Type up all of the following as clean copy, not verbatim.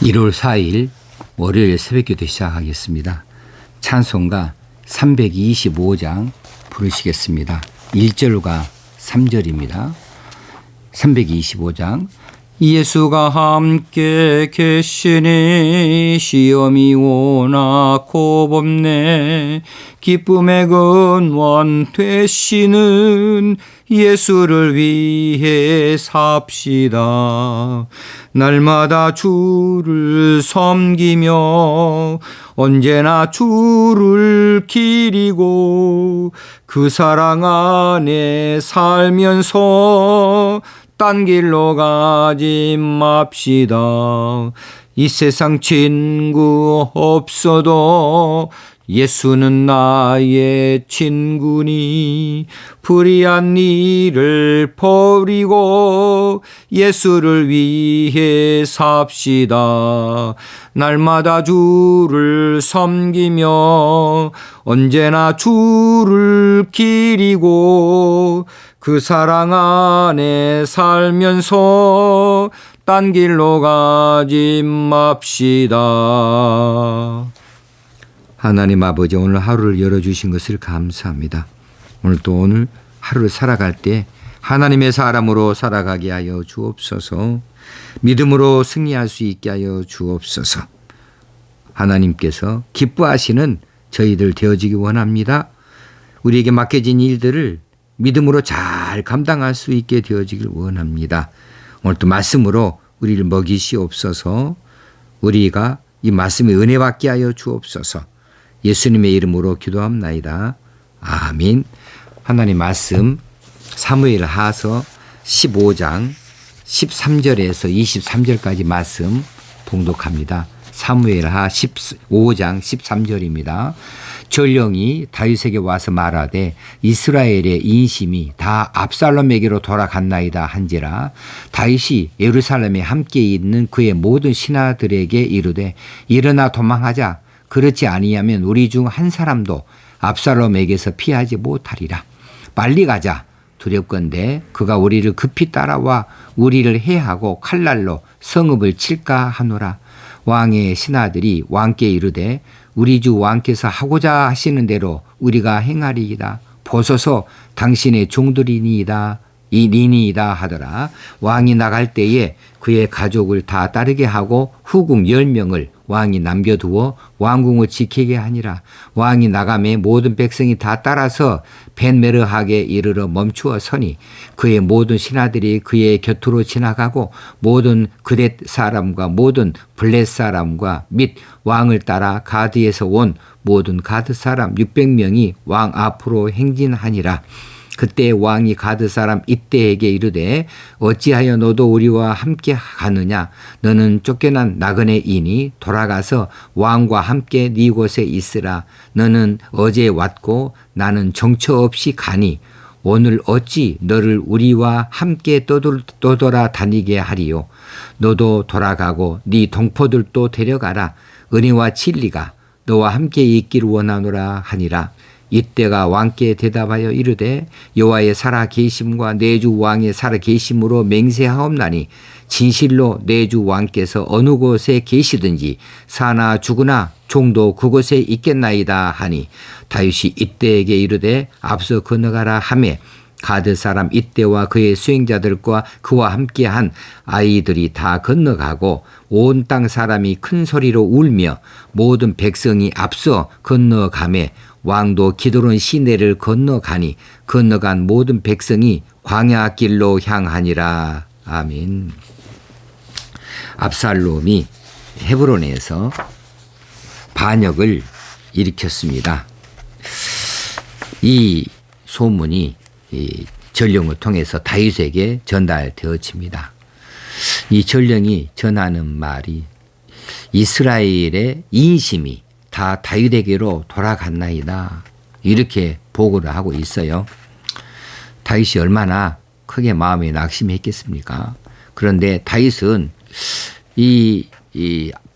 1월 4일 월요일 새벽기도 시작하겠습니다. 찬송가 325장 부르시겠습니다. 1절과 3절입니다. 325장 예수가 함께 계시니 시험이 오나 겁없네. 기쁨의 근원 되시는 예수를 위해 삽시다. 날마다 주를 섬기며 언제나 주를 기리고 그 사랑 안에 살면서 딴 길로 가지 맙시다. 이 세상 친구 없어도 예수는 나의 친구니 불의한 일을 버리고 예수를 위해 삽시다. 날마다 주를 섬기며 언제나 주를 기리고 그 사랑 안에 살면서 딴 길로 가지 맙시다. 하나님 아버지, 오늘 하루를 열어주신 것을 감사합니다. 오늘 하루를 살아갈 때 하나님의 사람으로 살아가게 하여 주옵소서. 믿음으로 승리할 수 있게 하여 주옵소서. 하나님께서 기뻐하시는 저희들 되어지기 원합니다. 우리에게 맡겨진 일들을 믿음으로 잘 감당할 수 있게 되어지길 원합니다. 오늘도 말씀으로 우리를 먹이시옵소서. 우리가 이 말씀의 은혜 받게 하여 주옵소서. 예수님의 이름으로 기도합나이다. 아멘. 하나님 말씀 사무엘 하서 15장 13절에서 23절까지 말씀 봉독합니다. 사무엘 하 15장 13절입니다. 전령이 다윗에게 와서 말하되 이스라엘의 인심이 다 압살롬에게로 돌아갔나이다 한지라. 다윗이 예루살렘에 함께 있는 그의 모든 신하들에게 이르되 일어나 도망하자. 그렇지 아니하면 우리 중 한 사람도 압살롬에게서 피하지 못하리라. 빨리 가자. 두렵건대 그가 우리를 급히 따라와 우리를 해하고 칼날로 성읍을 칠까 하노라. 왕의 신하들이 왕께 이르되 우리 주 왕께서 하고자 하시는 대로 우리가 행하리이다. 보소서 당신의 종들이니이다. 이니이다 하더라. 왕이 나갈 때에 그의 가족을 다 따르게 하고 후궁 10명을 왕이 남겨두어 왕궁을 지키게 하니라. 왕이 나가매 모든 백성이 다 따라서 벤메르하게 이르러 멈추어 서니 그의 모든 신하들이 그의 곁으로 지나가고 모든 그렛 사람과 모든 블렛 사람과 및 왕을 따라 가드에서 온 모든 가드 사람 600명이 왕 앞으로 행진하니라. 그때 왕이 가드 사람 이때에게 이르되 어찌하여 너도 우리와 함께 가느냐. 너는 쫓겨난 나그네이니 돌아가서 왕과 함께 네 곳에 있으라. 너는 어제 왔고 나는 정처 없이 가니 오늘 어찌 너를 우리와 함께 떠돌아 다니게 하리요. 너도 돌아가고 네 동포들도 데려가라. 은혜와 진리가 너와 함께 있기를 원하노라 하니라. 이때가 왕께 대답하여 이르되 여호와의 살아 계심과 내 주 왕의 살아 계심으로 맹세하옵나니 진실로 내 주 왕께서 어느 곳에 계시든지 사나 죽으나 종도 그곳에 있겠나이다 하니 다윗이 이때에게 이르되 앞서 건너가라 하매 가드 사람 이때와 그의 수행자들과 그와 함께한 아이들이 다 건너가고 온 땅 사람이 큰 소리로 울며 모든 백성이 앞서 건너가매 왕도 기드론 시내를 건너가니 건너간 모든 백성이 광야길로 향하니라. 아멘. 압살롬이 헤브론에서 반역을 일으켰습니다. 이 소문이 전령을 통해서 다윗에게 전달되어집니다. 이 전령이 전하는 말이 이스라엘의 인심이 다 다윗에게로 돌아갔나이다. 이렇게 보고를 하고 있어요. 다윗이 얼마나 크게 마음에 낙심했겠습니까? 그런데 다윗은 이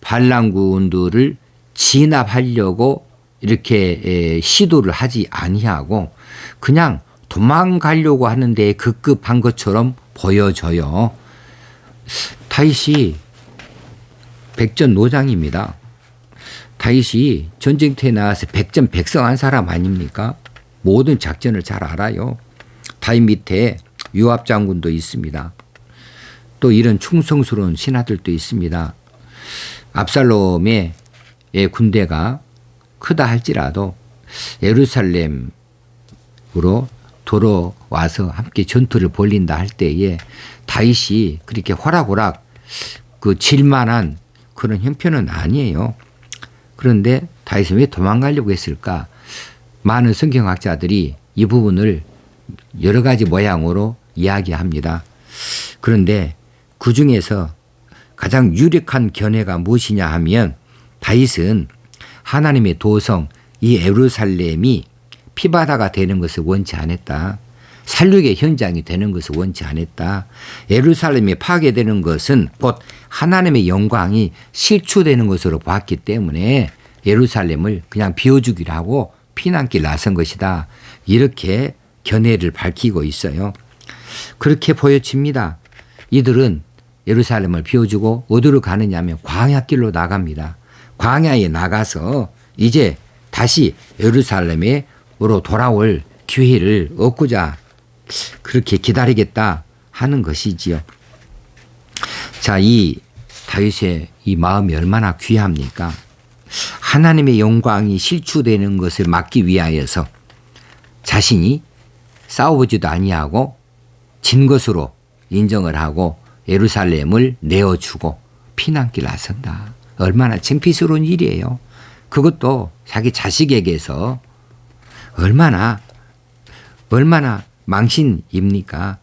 반란군들을 진압하려고 이렇게 시도를 하지 아니하고 그냥 도망가려고 하는데 급급한 것처럼 보여져요. 다윗이 백전노장입니다. 다윗이 전쟁터에 나와서 백전백승한 사람 아닙니까? 모든 작전을 잘 알아요. 다윗 밑에 요압 장군도 있습니다. 또 이런 충성스러운 신하들도 있습니다. 압살롬의 군대가 크다 할지라도 예루살렘으로 돌아와서 함께 전투를 벌린다 할 때에 다윗이 그렇게 호락호락 질만한 그런 형편은 아니에요. 그런데 다윗은 왜 도망가려고 했을까? 많은 성경학자들이 이 부분을 여러 가지 모양으로 이야기합니다. 그런데 그 중에서 가장 유력한 견해가 무엇이냐 하면 다윗은 하나님의 도성 이 예루살렘이 피바다가 되는 것을 원치 않았다. 살육의 현장이 되는 것을 원치 않았다. 예루살렘이 파괴되는 것은 곧 하나님의 영광이 실추되는 것으로 봤기 때문에 예루살렘을 그냥 비워주기로 하고 피난길 나선 것이다. 이렇게 견해를 밝히고 있어요. 그렇게 보여집니다. 이들은 예루살렘을 비워주고 어디로 가느냐 하면 광야길로 나갑니다. 광야에 나가서 이제 다시 예루살렘으로 돌아올 기회를 얻고자 그렇게 기다리겠다 하는 것이지요. 자, 이 다윗의 이 마음이 얼마나 귀합니까? 하나님의 영광이 실추되는 것을 막기 위하여서 자신이 싸워보지도 아니하고 진 것으로 인정을 하고 예루살렘을 내어주고 피난길 나선다. 얼마나 창피스러운 일이에요. 그것도 자기 자식에게서 얼마나 망신입니까?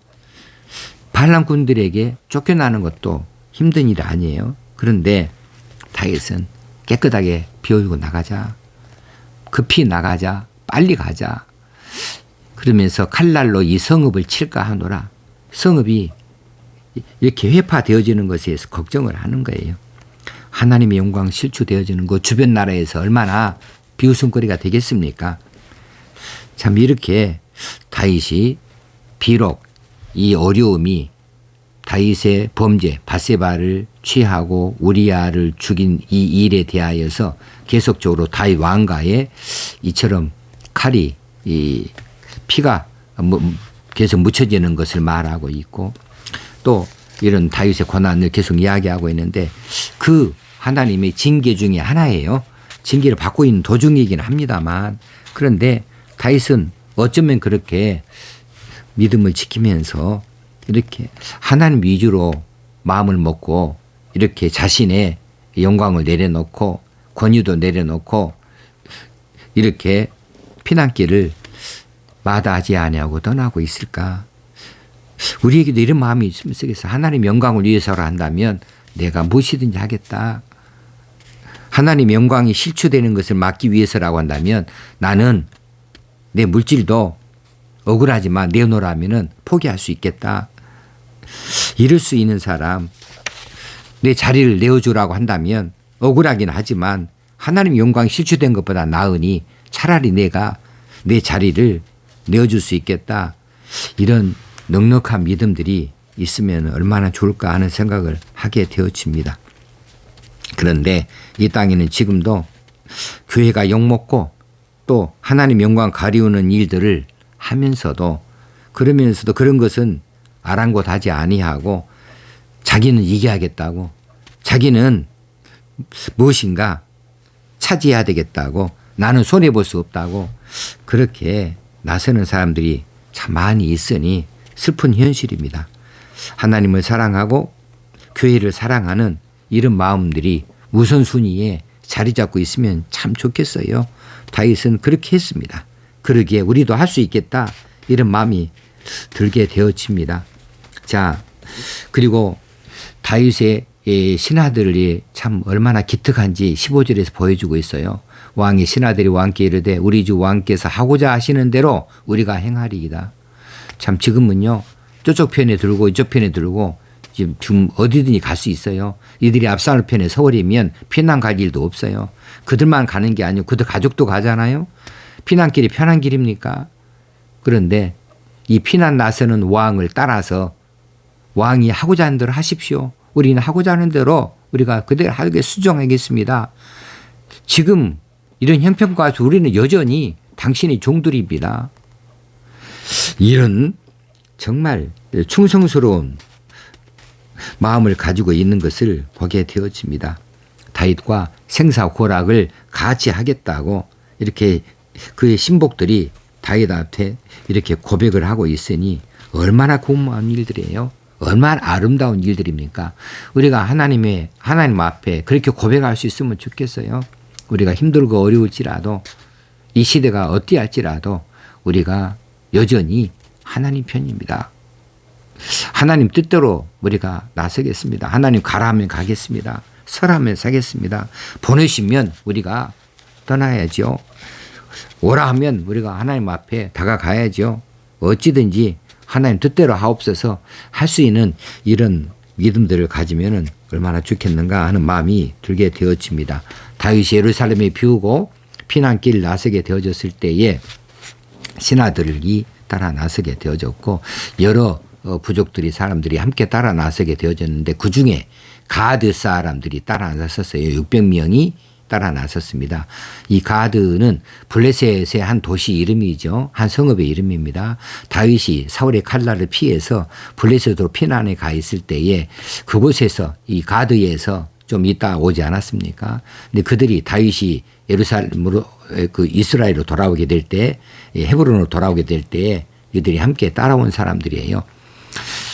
반란군들에게 쫓겨나는 것도 힘든 일 아니에요. 그런데 다윗은 깨끗하게 비워주고 나가자. 급히 나가자. 빨리 가자. 그러면서 칼날로 이 성읍을 칠까 하노라. 성읍이 이렇게 회파되어지는 것에 대해서 걱정을 하는 거예요. 하나님의 영광 실추되어지는 것 주변 나라에서 얼마나 비웃음거리가 되겠습니까? 참 이렇게 다윗이 비록 이 어려움이 다윗의 범죄 바세바를 취하고 우리아를 죽인 이 일에 대하여서 계속적으로 다윗 왕가에 이처럼 칼이 이 피가 계속 묻혀지는 것을 말하고 있고 또 이런 다윗의 고난을 계속 이야기하고 있는데 그 하나님의 징계 중에 하나예요. 징계를 받고 있는 도중이긴 합니다만 그런데 다윗은 어쩌면 그렇게 믿음을 지키면서 이렇게 하나님 위주로 마음을 먹고 이렇게 자신의 영광을 내려놓고 권위도 내려놓고 이렇게 피난길을 마다하지 아니하고 떠나고 있을까? 우리에게도 이런 마음이 있으면 쓰겠어. 하나님 영광을 위해서라 한다면 내가 무엇이든지 하겠다. 하나님 영광이 실추되는 것을 막기 위해서라고 한다면 나는 내 물질도 억울하지만 내놓으라면 포기할 수 있겠다. 이럴 수 있는 사람, 내 자리를 내어주라고 한다면 억울하긴 하지만 하나님 영광이 실추된 것보다 나으니 차라리 내가 내 자리를 내어줄 수 있겠다. 이런 넉넉한 믿음들이 있으면 얼마나 좋을까 하는 생각을 하게 되어집니다. 그런데 이 땅에는 지금도 교회가 욕먹고 또 하나님 영광 가리우는 일들을 하면서도 그러면서도 그런 것은 아랑곳하지 아니하고 자기는 이겨야겠다고 자기는 무엇인가 차지해야 되겠다고 나는 손해볼 수 없다고 그렇게 나서는 사람들이 참 많이 있으니 슬픈 현실입니다. 하나님을 사랑하고 교회를 사랑하는 이런 마음들이 우선순위에 자리 잡고 있으면 참 좋겠어요. 다윗은 그렇게 했습니다. 그러기에 우리도 할 수 있겠다 이런 마음이 들게 되어집니다. 자, 그리고 다윗의 신하들이 참 얼마나 기특한지 15절에서 보여주고 있어요. 왕의 신하들이 왕께 이르되 우리 주 왕께서 하고자 하시는 대로 우리가 행하리이다. 참 지금은요 저쪽 편에 들고 이쪽 편에 들고 지금 어디든지 갈 수 있어요. 이들이 압살롬 편에 서버리면 피난 갈 일도 없어요. 그들만 가는 게 아니고 그들 가족도 가잖아요. 피난길이 편한 길입니까? 그런데 이 피난 나서는 왕을 따라서 왕이 하고자 하는 대로 하십시오. 우리는 하고자 하는 대로 우리가 그대로 하게 수정하겠습니다. 지금 이런 형평가에서 우리는 여전히 당신의 종들입니다. 이런 정말 충성스러운 마음을 가지고 있는 것을 보게 되어집니다. 다윗과 생사고락을 같이 하겠다고 이렇게 그의 신복들이 다윗한테 이렇게 고백을 하고 있으니 얼마나 고마운 일들이에요. 얼마나 아름다운 일들입니까? 우리가 하나님 앞에 그렇게 고백할 수 있으면 좋겠어요. 우리가 힘들고 어려울지라도 이 시대가 어찌할지라도 우리가 여전히 하나님 편입니다. 하나님 뜻대로 우리가 나서겠습니다. 하나님 가라 하면 가겠습니다. 서라 하면 서겠습니다. 보내시면 우리가 떠나야죠. 오라 하면 우리가 하나님 앞에 다가가야죠. 어찌든지 하나님 뜻대로 하옵소서 할 수 있는 이런 믿음들을 가지면 얼마나 좋겠는가 하는 마음이 들게 되어집니다. 다윗이 예루살렘에 비우고 피난길을 나서게 되어졌을 때에 신하들이 따라 나서게 되어졌고 여러 부족들이 사람들이 함께 따라 나서게 되어졌는데 그중에 가드 사람들이 따라 나섰어요. 600명이 따라 나섰습니다. 이 가드는 블레셋의 한 도시 이름이죠. 한 성읍의 이름입니다. 다윗이 사울의 칼날을 피해서 블레셋으로 피난에 가 있을 때에 그곳에서 이 가드에서 좀 있다 오지 않았습니까? 근데 그들이 다윗이 예루살렘으로 그 이스라엘로 돌아오게 될 때, 헤브론으로 돌아오게 될 때에 이들이 함께 따라온 사람들이에요.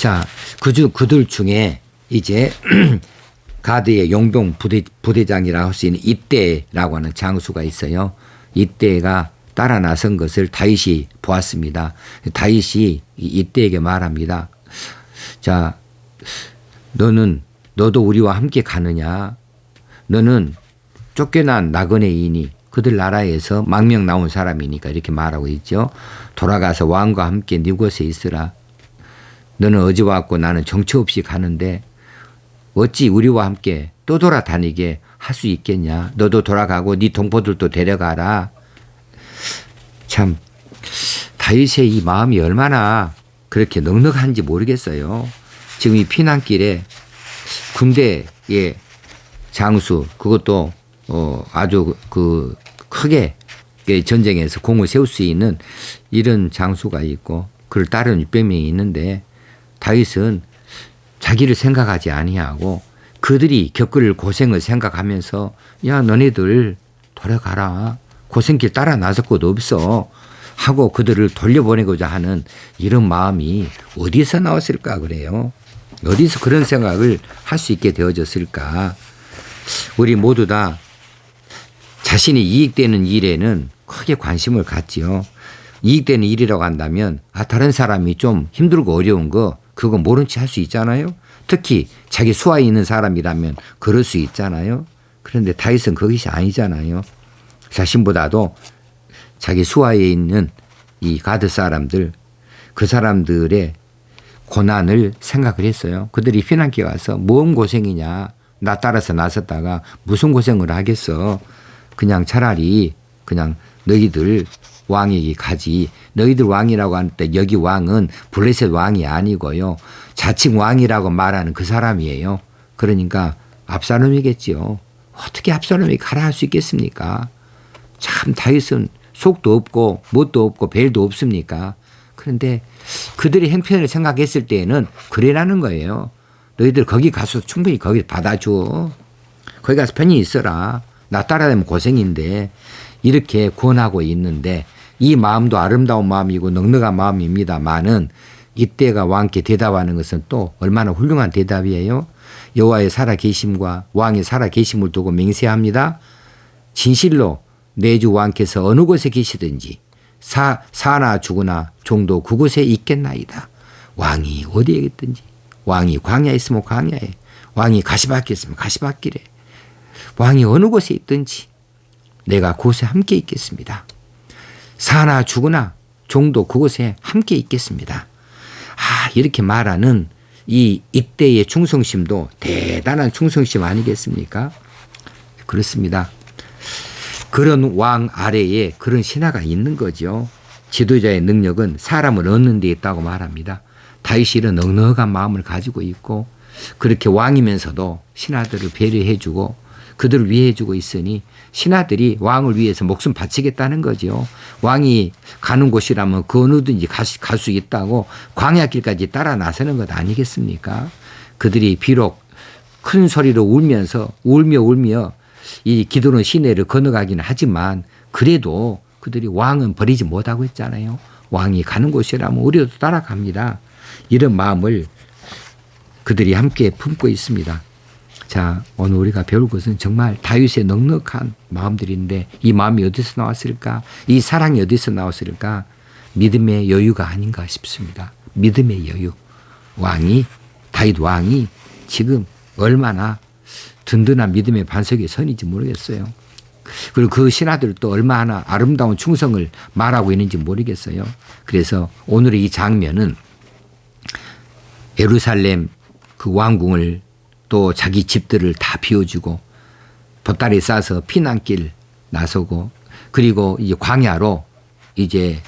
자, 그들 중에 이제 가드의 용병 부대장이라고 할 수 있는 이때라고 하는 장수가 있어요. 이때가 따라 나선 것을 다윗이 보았습니다. 다윗이 이때에게 말합니다. 자, 너도 우리와 함께 가느냐? 너는 쫓겨난 나그네인이 그들 나라에서 망명 나온 사람이니까 이렇게 말하고 있죠. 돌아가서 왕과 함께 네 곳에 있으라. 너는 어제 왔고 나는 정처 없이 가는데 어찌 우리와 함께 또 돌아다니게 할 수 있겠냐. 너도 돌아가고 네 동포들도 데려가라. 참 다윗의 이 마음이 얼마나 그렇게 넉넉한지 모르겠어요. 지금 이 피난길에 군대의 장수 그것도 아주 그 크게 전쟁에서 공을 세울 수 있는 이런 장수가 있고 그를 따르는 600명이 있는데 다윗은 자기를 생각하지 아니하고 그들이 겪을 고생을 생각하면서 야 너네들 돌아가라. 고생길 따라 나설 것도 없어. 하고 그들을 돌려보내고자 하는 이런 마음이 어디서 나왔을까 그래요. 어디서 그런 생각을 할 수 있게 되어졌을까. 우리 모두 다 자신이 이익되는 일에는 크게 관심을 갖지요. 이익되는 일이라고 한다면 다른 사람이 좀 힘들고 어려운 거 그거 모른 채 할 수 있잖아요. 특히 자기 수하에 있는 사람이라면 그럴 수 있잖아요. 그런데 다윗은 그것이 아니잖아요. 자신보다도 자기 수하에 있는 이 가드 사람들 그 사람들의 고난을 생각을 했어요. 그들이 피난길에 와서 뭔 고생이냐. 나 따라서 나섰다가 무슨 고생을 하겠어. 그냥 차라리 그냥 너희들 왕에게 가지. 너희들 왕이라고 할 때 여기 왕은 블레셋 왕이 아니고요. 자칭 왕이라고 말하는 그 사람이에요. 그러니까 압살롬이겠지요. 어떻게 압살롬이 가라 할 수 있겠습니까? 참 다윗은 속도 없고 뭣도 없고 벨도 없습니까? 그런데 그들의 행편을 생각했을 때에는 그래라는 거예요. 너희들 거기 가서 충분히 거기 받아줘. 거기 가서 편히 있어라. 나 따라다니면 고생인데 이렇게 권하고 있는데 이 마음도 아름다운 마음이고 넉넉한 마음입니다만은 이때가 왕께 대답하는 것은 또 얼마나 훌륭한 대답이에요. 여호와의 살아계심과 왕의 살아계심을 두고 맹세합니다. 진실로 내 주 왕께서 어느 곳에 계시든지 사나 죽으나 종도 그곳에 있겠나이다. 왕이 어디에 있든지 왕이 광야에 있으면 광야에 왕이 가시밭길에 있으면 가시밭길에 왕이 어느 곳에 있든지 내가 그곳에 함께 있겠습니다. 사나 죽으나 종도 그곳에 함께 있겠습니다. 이렇게 말하는 이때의 충성심도 대단한 충성심 아니겠습니까? 그렇습니다. 그런 왕 아래에 그런 신하가 있는 거죠. 지도자의 능력은 사람을 얻는 데 있다고 말합니다. 다윗이 이런 넉넉한 마음을 가지고 있고 그렇게 왕이면서도 신하들을 배려해주고 그들을 위해주고 있으니 신하들이 왕을 위해서 목숨 바치겠다는 거죠. 왕이 가는 곳이라면 그 어느든지 갈 수 있다고 광야길까지 따라 나서는 것 아니겠습니까? 그들이 비록 큰 소리로 울며 이 기드론 시내를 건너가기는 하지만 그래도 그들이 왕은 버리지 못하고 있잖아요. 왕이 가는 곳이라면 우리도 따라갑니다. 이런 마음을 그들이 함께 품고 있습니다. 자, 오늘 우리가 배울 것은 정말 다윗의 넉넉한 마음들인데 이 마음이 어디서 나왔을까? 이 사랑이 어디서 나왔을까? 믿음의 여유가 아닌가 싶습니다. 믿음의 여유. 다윗 왕이 지금 얼마나 든든한 믿음의 반석에 선인지 모르겠어요. 그리고 그 신하들도 얼마나 아름다운 충성을 말하고 있는지 모르겠어요. 그래서 오늘의 이 장면은 예루살렘 그 왕궁을 또 자기 집들을 다 비워주고 보따리 싸서 피난길 나서고 그리고 이제 광야로 이제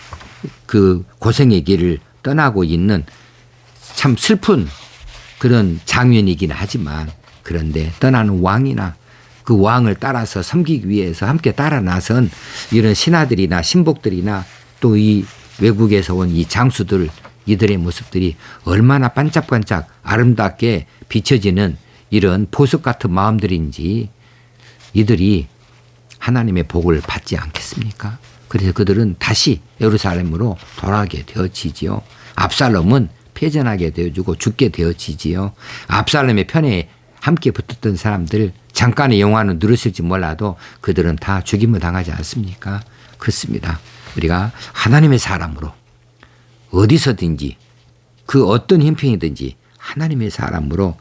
그 고생의 길을 떠나고 있는 참 슬픈 그런 장면이긴 하지만 그런데 떠나는 왕이나 그 왕을 따라서 섬기기 위해서 함께 따라 나선 이런 신하들이나 신복들이나 또 이 외국에서 온 이 장수들 이들의 모습들이 얼마나 반짝반짝 아름답게 비춰지는 이런 보석 같은 마음들인지 이들이 하나님의 복을 받지 않겠습니까? 그래서 그들은 다시 예루살렘으로 돌아가게 되어지지요. 압살롬은 패전하게 되어주고 죽게 되어지지요. 압살롬의 편에 함께 붙었던 사람들 잠깐의 영화는 누렸을지 몰라도 그들은 다 죽임을 당하지 않습니까? 그렇습니다. 우리가 하나님의 사람으로 어디서든지 그 어떤 형편이든지 하나님의 사람으로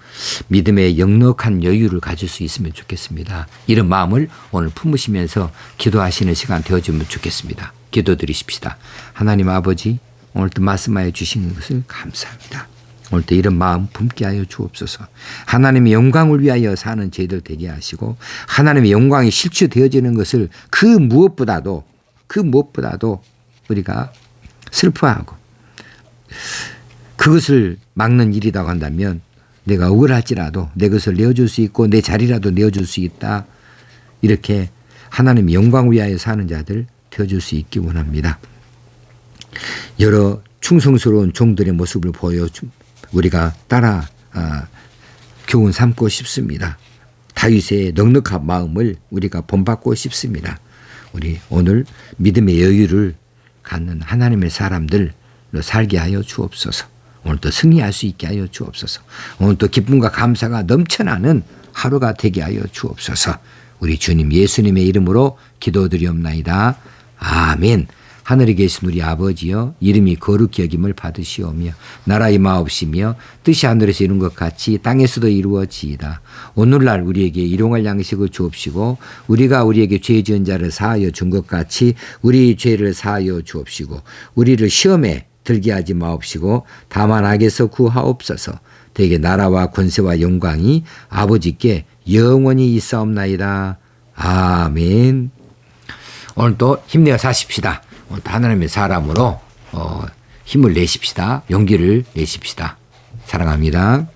믿음의 넉넉한 여유를 가질 수 있으면 좋겠습니다. 이런 마음을 오늘 품으시면서 기도하시는 시간 되어주면 좋겠습니다. 기도드리십시다. 하나님 아버지 오늘도 말씀하여 주신 것을 감사합니다. 오늘도 이런 마음 품게 하여 주옵소서. 하나님의 영광을 위하여 사는 저희들 되게 하시고 하나님의 영광이 실추되어지는 것을 그 무엇보다도 우리가 슬퍼하고 그것을 막는 일이라고 한다면 내가 억울할지라도 내 것을 내어줄 수 있고 내 자리라도 내어줄 수 있다. 이렇게 하나님의 영광을 위하여 사는 자들 되어줄 수 있기 원합니다. 여러 충성스러운 종들의 모습을 보여 우리가 따라 교훈 삼고 싶습니다. 다윗의 넉넉한 마음을 우리가 본받고 싶습니다. 우리 오늘 믿음의 여유를 갖는 하나님의 사람들로 살게 하여 주옵소서. 오늘도 승리할 수 있게 하여 주옵소서. 오늘도 기쁨과 감사가 넘쳐나는 하루가 되게 하여 주옵소서. 우리 주님 예수님의 이름으로 기도드리옵나이다. 아멘. 하늘에 계신 우리 아버지여 이름이 거룩히 여김을 받으시오며 나라 임하옵시며 뜻이 하늘에서 이룬 것 같이 땅에서도 이루어지이다. 오늘날 우리에게 일용할 양식을 주옵시고 우리가 우리에게 죄 지은 자를 사하여 준 것 같이 우리 죄를 사하여 주옵시고 우리를 시험에 들게 하지 마옵시고 다만 악에서 구하옵소서. 대개 나라와 권세와 영광이 아버지께 영원히 있사옵나이다. 아멘. 오늘도 힘내어 사십시다. 오늘도 하나님의 사람으로 힘을 내십시다. 용기를 내십시다. 사랑합니다.